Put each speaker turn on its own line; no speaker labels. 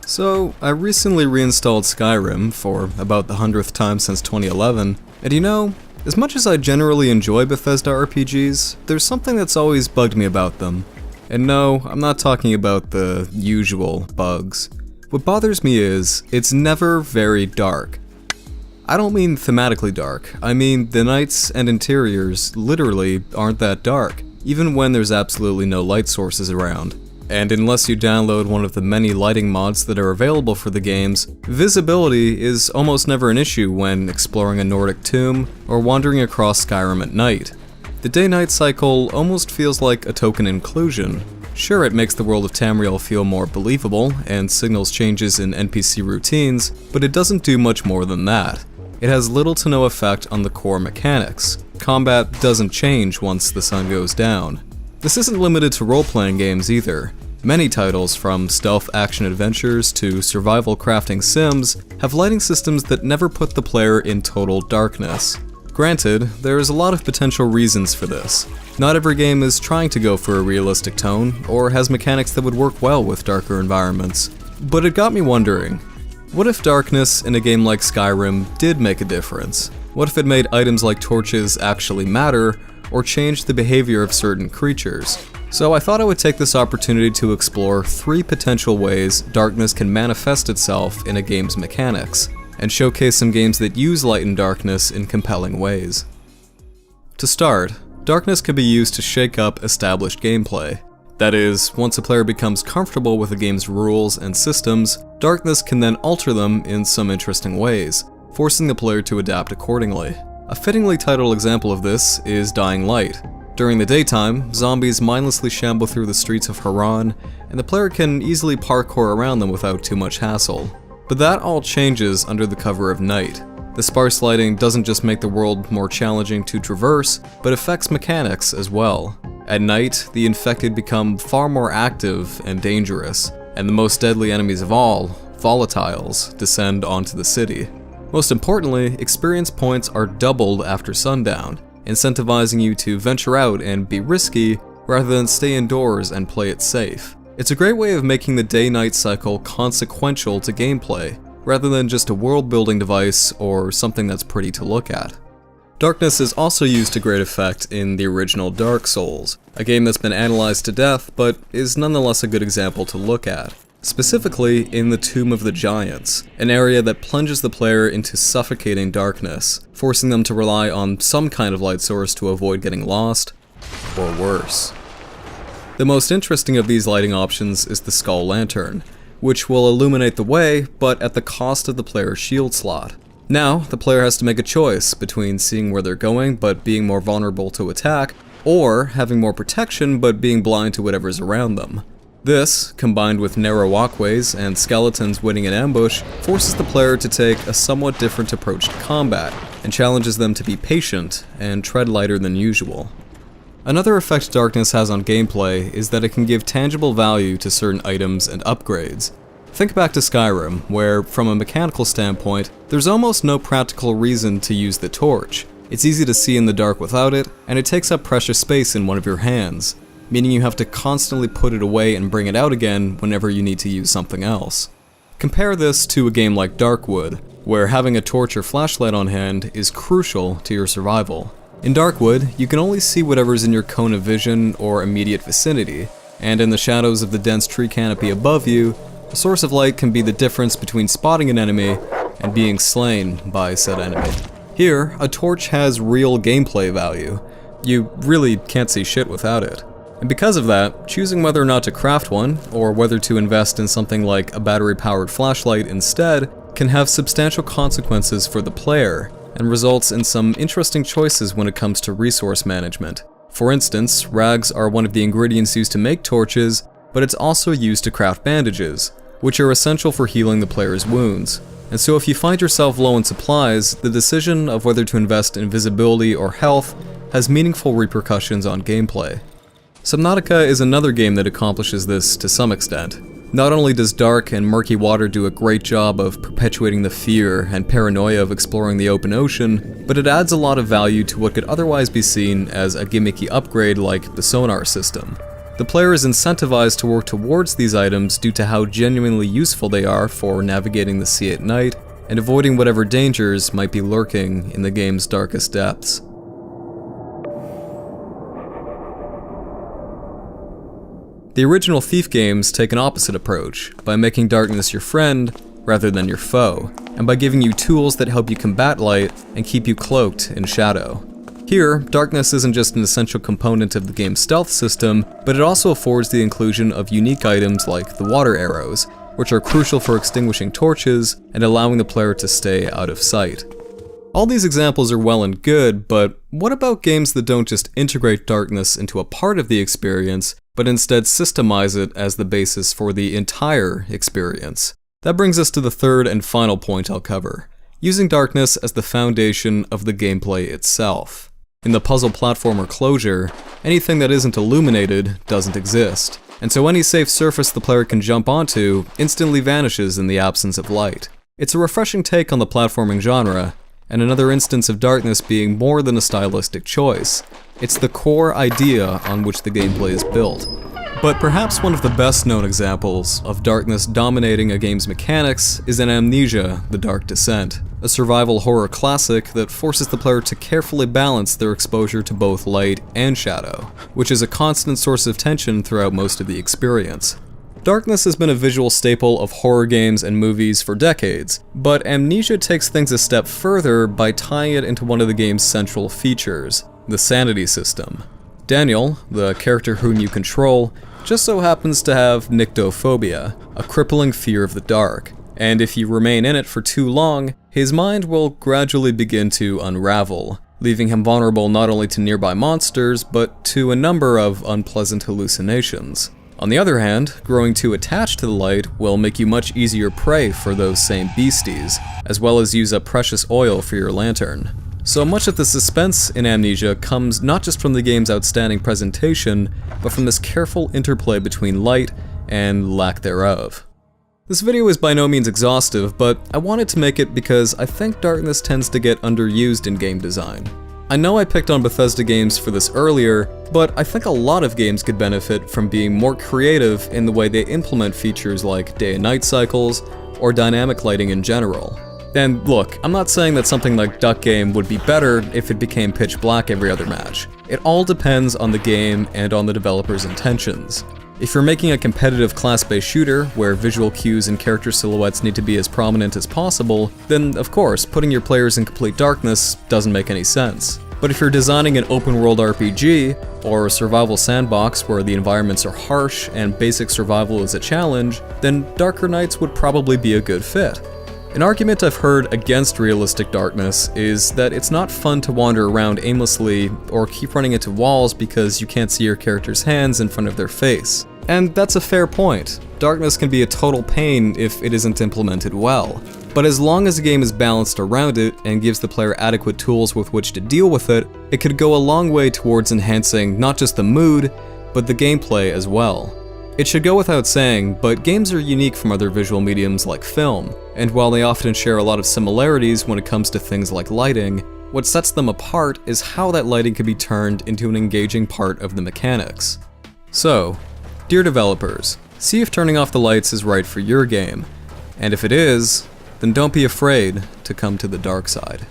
So, I recently reinstalled Skyrim for about the 100th time since 2011, and you know, as much as I generally enjoy Bethesda RPGs, there's something that's always bugged me about them. And no, I'm not talking about the usual bugs. What bothers me is, it's never very dark. I don't mean thematically dark, I mean the nights and interiors literally aren't that dark, even when there's absolutely no light sources around. And unless you download one of the many lighting mods that are available for the games, visibility is almost never an issue when exploring a Nordic tomb or wandering across Skyrim at night. The day-night cycle almost feels like a token inclusion. Sure, it makes the world of Tamriel feel more believable and signals changes in NPC routines, but it doesn't do much more than that. It has little to no effect on the core mechanics. Combat doesn't change once the sun goes down. This isn't limited to role-playing games either. Many titles, from stealth action adventures to survival crafting sims, have lighting systems that never put the player in total darkness. Granted, there's a lot of potential reasons for this. Not every game is trying to go for a realistic tone, or has mechanics that would work well with darker environments. But it got me wondering, what if darkness in a game like Skyrim did make a difference? What if it made items like torches actually matter, or change the behavior of certain creatures? So I thought I would take this opportunity to explore 3 potential ways darkness can manifest itself in a game's mechanics, and showcase some games that use light and darkness in compelling ways. To start, darkness can be used to shake up established gameplay. That is, once a player becomes comfortable with a game's rules and systems, darkness can then alter them in some interesting ways, forcing the player to adapt accordingly. A fittingly titled example of this is Dying Light. During the daytime, zombies mindlessly shamble through the streets of Haran, and the player can easily parkour around them without too much hassle. But that all changes under the cover of night. The sparse lighting doesn't just make the world more challenging to traverse, but affects mechanics as well. At night, the infected become far more active and dangerous, and the most deadly enemies of all, volatiles, descend onto the city. Most importantly, experience points are doubled after sundown, incentivizing you to venture out and be risky rather than stay indoors and play it safe. It's a great way of making the day-night cycle consequential to gameplay, rather than just a world-building device or something that's pretty to look at. Darkness is also used to great effect in the original Dark Souls, a game that's been analyzed to death but is nonetheless a good example to look at. Specifically in the Tomb of the Giants, an area that plunges the player into suffocating darkness, forcing them to rely on some kind of light source to avoid getting lost, or worse. The most interesting of these lighting options is the Skull Lantern, which will illuminate the way, but at the cost of the player's shield slot. Now, the player has to make a choice between seeing where they're going but being more vulnerable to attack, or having more protection but being blind to whatever's around them. This, combined with narrow walkways and skeletons waiting in ambush, forces the player to take a somewhat different approach to combat, and challenges them to be patient and tread lighter than usual. Another effect darkness has on gameplay is that it can give tangible value to certain items and upgrades. Think back to Skyrim, where, from a mechanical standpoint, there's almost no practical reason to use the torch. It's easy to see in the dark without it, and it takes up precious space in one of your hands, meaning you have to constantly put it away and bring it out again whenever you need to use something else. Compare this to a game like Darkwood, where having a torch or flashlight on hand is crucial to your survival. In Darkwood, you can only see whatever's in your cone of vision or immediate vicinity, and in the shadows of the dense tree canopy above you, a source of light can be the difference between spotting an enemy and being slain by said enemy. Here, a torch has real gameplay value. You really can't see shit without it. And because of that, choosing whether or not to craft one, or whether to invest in something like a battery-powered flashlight instead, can have substantial consequences for the player, and results in some interesting choices when it comes to resource management. For instance, rags are one of the ingredients used to make torches, but it's also used to craft bandages, which are essential for healing the player's wounds. And so if you find yourself low in supplies, the decision of whether to invest in visibility or health has meaningful repercussions on gameplay. Subnautica is another game that accomplishes this to some extent. Not only does dark and murky water do a great job of perpetuating the fear and paranoia of exploring the open ocean, but it adds a lot of value to what could otherwise be seen as a gimmicky upgrade like the sonar system. The player is incentivized to work towards these items due to how genuinely useful they are for navigating the sea at night and avoiding whatever dangers might be lurking in the game's darkest depths. The original Thief games take an opposite approach, by making darkness your friend rather than your foe, and by giving you tools that help you combat light and keep you cloaked in shadow. Here, darkness isn't just an essential component of the game's stealth system, but it also affords the inclusion of unique items like the water arrows, which are crucial for extinguishing torches and allowing the player to stay out of sight. All these examples are well and good, but what about games that don't just integrate darkness into a part of the experience, but instead systemize it as the basis for the entire experience? That brings us to the third and final point I'll cover, using darkness as the foundation of the gameplay itself. In the puzzle platformer Closure, anything that isn't illuminated doesn't exist, and so any safe surface the player can jump onto instantly vanishes in the absence of light. It's a refreshing take on the platforming genre, and another instance of darkness being more than a stylistic choice. It's the core idea on which the gameplay is built. But perhaps one of the best known examples of darkness dominating a game's mechanics is in Amnesia: The Dark Descent, a survival horror classic that forces the player to carefully balance their exposure to both light and shadow, which is a constant source of tension throughout most of the experience. Darkness has been a visual staple of horror games and movies for decades, but Amnesia takes things a step further by tying it into one of the game's central features, the sanity system. Daniel, the character whom you control, just so happens to have nyctophobia, a crippling fear of the dark, and if you remain in it for too long, his mind will gradually begin to unravel, leaving him vulnerable not only to nearby monsters, but to a number of unpleasant hallucinations. On the other hand, growing too attached to the light will make you much easier prey for those same beasties, as well as use up precious oil for your lantern. So much of the suspense in Amnesia comes not just from the game's outstanding presentation, but from this careful interplay between light and lack thereof. This video is by no means exhaustive, but I wanted to make it because I think darkness tends to get underused in game design. I know I picked on Bethesda games for this earlier, but I think a lot of games could benefit from being more creative in the way they implement features like day and night cycles, or dynamic lighting in general. And look, I'm not saying that something like Duck Game would be better if it became pitch black every other match. It all depends on the game and on the developer's intentions. If you're making a competitive class-based shooter, where visual cues and character silhouettes need to be as prominent as possible, then of course, putting your players in complete darkness doesn't make any sense. But if you're designing an open-world RPG, or a survival sandbox where the environments are harsh and basic survival is a challenge, then darker nights would probably be a good fit. An argument I've heard against realistic darkness is that it's not fun to wander around aimlessly or keep running into walls because you can't see your character's hands in front of their face. And that's a fair point. Darkness can be a total pain if it isn't implemented well. But as long as the game is balanced around it and gives the player adequate tools with which to deal with it, it could go a long way towards enhancing not just the mood, but the gameplay as well. It should go without saying, but games are unique from other visual mediums like film, and while they often share a lot of similarities when it comes to things like lighting, what sets them apart is how that lighting can be turned into an engaging part of the mechanics. So, dear developers, see if turning off the lights is right for your game, and if it is, then don't be afraid to come to the dark side.